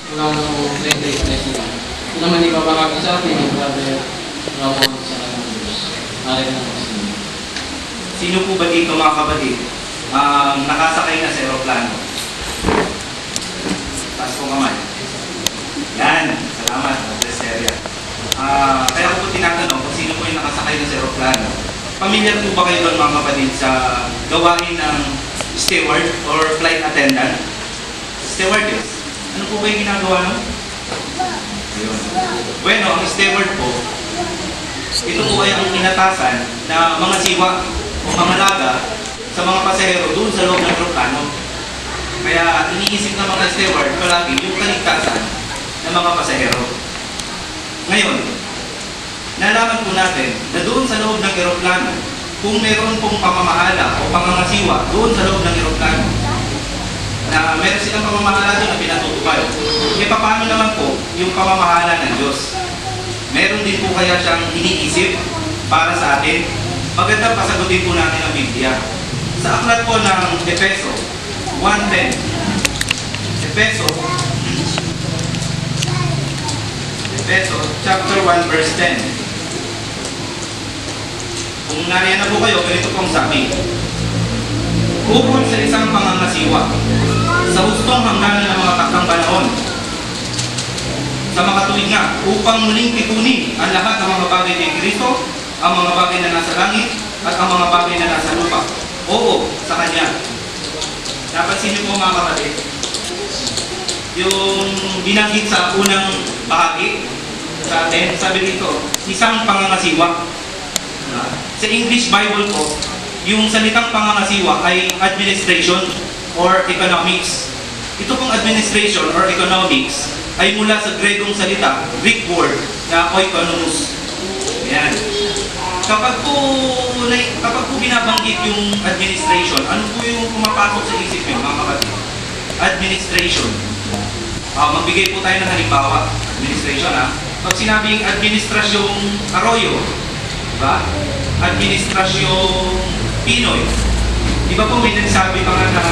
Wala na po stress nila. Ito naman ikaw bakit sa atin, yung brother Ramon sa ng Diyos. Aray na po sila. Sino po ba dito mga kapatid? Nakasakay na sa aeroplano? Taas po kamay. Yan. Salamat. Seria. Kaya ko po tinatanong kung sino po yung nakasakay na sa aeroplano. Pamilyar po ba kayo doon mga kapatid sa gawain ng steward or flight attendant? Stewardess. Ano po ba yung ginagawa nun? Ayun. Bueno, ang steward po, ito po ay ang inatasan na mga siwa o mga laga sa mga pasahero doon sa loob ng aeroplano. Kaya iniisip ng mga steward palagi yung kaligtasan ng mga pasahero. Ngayon, nalaman po natin na doon sa loob ng aeroplano, kung meron pong pamamahala o pangangasiwa doon sa loob ng aeroplano, na meron silang pamamahala doon na pinatutupad. E paano naman po yung pamamahala ng Diyos? Meron din po kaya siyang iniisip para sa atin? Maganda pasagutin po natin ang Biblia. Sa aklat po ng Efeso 1:10. Efeso chapter 1 verse 10. Kung nariyan na po kayo, ganito pong sabi. Ukol sa isang pangangasiwa, sa hustong hangganan ng mga takdang panahon, sa makatuwid nga, upang muling tipunin ang lahat ng mga bagay kay Kristo, ang mga bagay na nasa langit, at ang mga bagay na nasa lupa. Oo, sa Kanya. Napansin niyo po mga kapatid, yung binanggit sa unang bahagi sa atin, sabi dito, isang pangangasiwa. Sa English Bible po, yung salitang pangangasiwa ay administration or economics. Ito pong administration or economics ay mula sa Gregong salita, Greek word na oikonomos. Ayan. Kapag po binabanggit yung administration, ano po yung pumapasok sa isip nyo, mga kapatid? Administration. Magbigay po tayo ng halimbawa. Administration, ha? Pag sinabing administrasyong Arroyo, diba? Administrasyong Pinoy. Di ba po may nagsabi pa nga na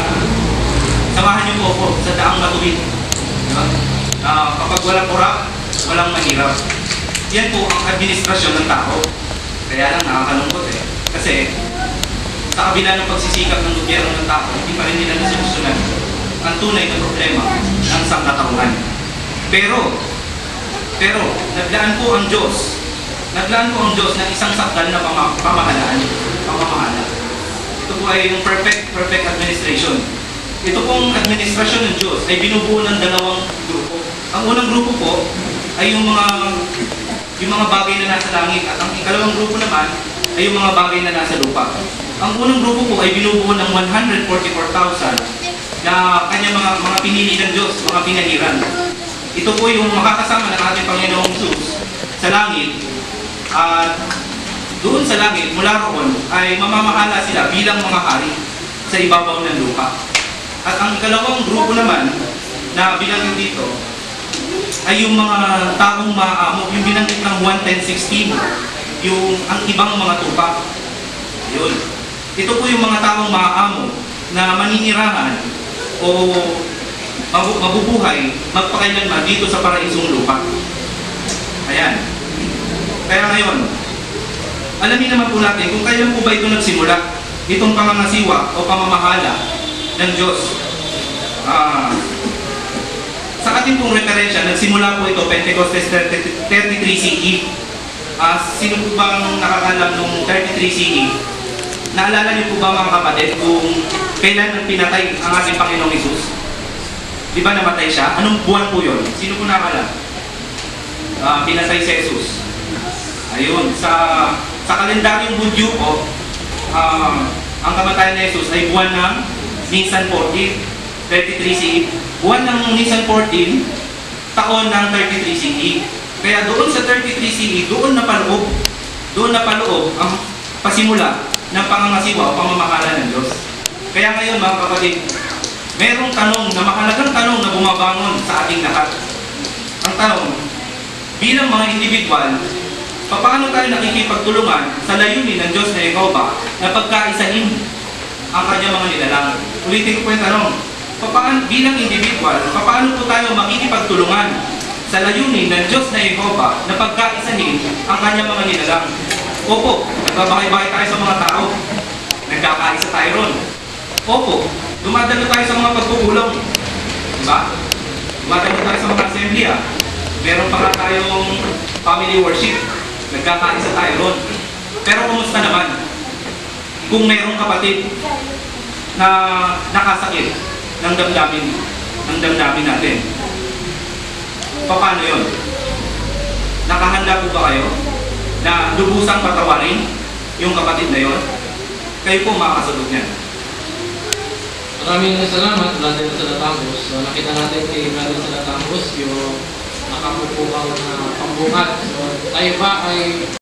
samahan niyo po ako sa daang matuwid. Diba? Kapag walang kurap, walang mahirap. Yan po ang administrasyon ng tao. Kaya lang nakakalungkot eh. Kasi sa kabila ng pagsisikap ng gobyerno ng tao, hindi pa rin nila nasolusyonan ang tunay na problema ng sangkatauhan. Pero, naglaan po ang Diyos. Naglaan po ang Diyos ng isang sakdal na pamahalaan. Ito po ay yung perfect administration. Ito pong administrasyon ng Diyos ay binubuo ng dalawang grupo. Ang unang grupo po ay yung mga bagay na nasa langit at ang ikalawang grupo naman ay yung mga bagay na nasa lupa. Ang unang grupo po ay binubuo ng 144,000 na kanyang mga pinili ng Diyos, mga pinahiran. Ito po yung makakasama ng ating Panginoong Jesus sa langit at doon sa langit, mula roon ay mamamahala sila bilang mga hari sa ibabaw ng lupa. At ang ikalawang grupo naman na binanggit dito ay yung mga taong maaamo, yung binanggit ng 1:10:16, yung ang ibang mga tupa. Yun. Ito po yung mga taong maaamo na maninirahan o mabubuhay magpakailanman dito sa paraisong lupa. Ayan. Kaya ngayon, alamin naman po natin kung kailan po ba ito nagsimula, itong pangangasiwa o pamamahala ng Diyos. Sa ating pong referensya, nagsimula po ito Pentecostes 33 CE. Sino po bang nakakalam nung 33 CE? Naalala niyo po ba mga kapatid kung kailan ang pinatay ang ating Panginoong Hesus? Di ba namatay siya? Anong buwan po yun? Sino po nakakalam? Pinatay si Jesus. Ayun, sa kalendaryong Hudyo po, ang kamatayan ni Jesus ay buwan ng Nisan 14, 33 CE. Buwan ng Nisan 14, taon ng 33 CE. Kaya doon sa 33 CE, doon napaloob ang pasimula ng pangangasiwa o pamamahala ng Diyos. Kaya ngayon mga kapatid, merong tanong na mahalagang tanong na bumabangon sa ating lahat. Ang tanong, bilang mga individual, paano tayo nakikipagtulungan sa layunin ng Diyos na ikaw ba na pagkaisahin ang kanyang mga nilalang? Ulitin ko po yung tanong. bilang individual, paano po tayo makikipagtulungan sa layunin ng Diyos na Jehovah na pagkaisahin ang kanyang mga nilalang? Opo, nagbabahay-bahay tayo sa mga tao. Nagkakaisa tayo ron. Opo, dumadalo tayo sa mga pagkukulong. Diba? Dumadalo tayo sa mga assembly. Meron pa nga tayong family worship. Nagkakaisa tayo ron. Pero kumusta naman? Kung mayroong kapatid na nakasakit ng damdamin natin, paano yun? Nakahanda po ba kayo na lubusang patawarin yung kapatid na yun? Kayo po makakasagot niyan. Maraming salamat, Brother Salatambos. So, nakita natin kay Brother Salatambos yung nakapupukang pambungat. So, tayo ba ay